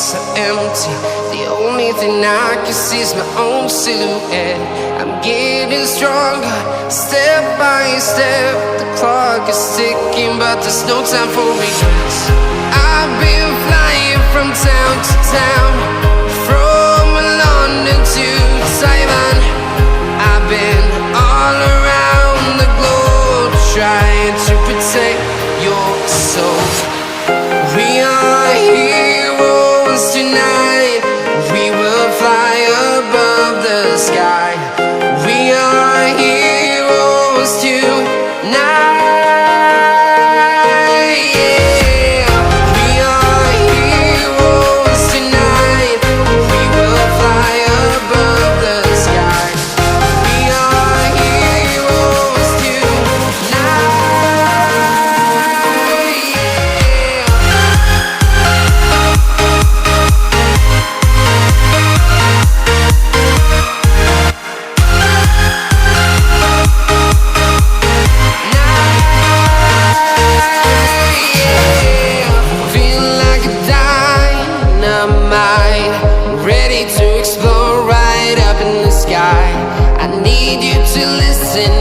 so empty. The only thing I can see is my own silhouette. I'm getting stronger, step by step. The clock is ticking, but there's no time for regrets. I've been flying from town to town, from London to Taiwan. I've been all around the globe, trying to protect your soul. We are heroes tonight. We will fly above the sky. We are heroes tonight. Yeah. We are heroes tonight. We will fly above the sky. We are heroes tonight.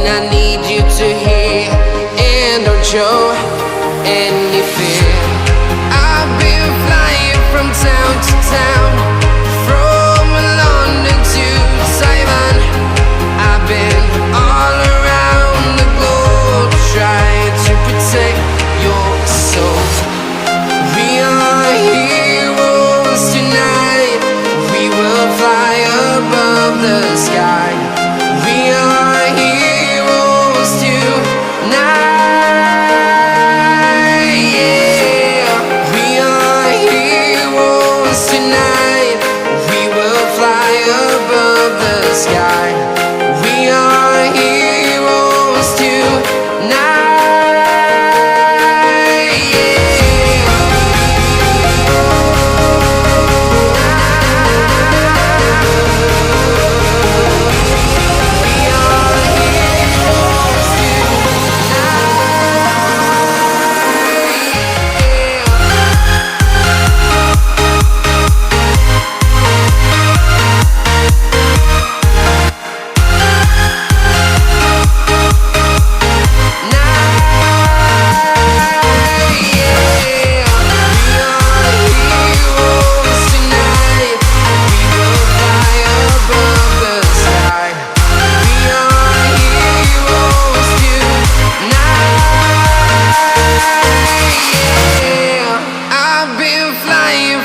I need you to hear, and don't show any fear. I've been flying from town to town, from London to Taiwan. I've been all around the globe, trying to protect your soul. We are heroes tonight. We will fly above the sky. We are heroes tonight. Yeah. We are heroes tonight. We will fly above the sky. We are heroes tonight.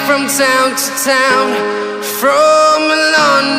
From town to town, from London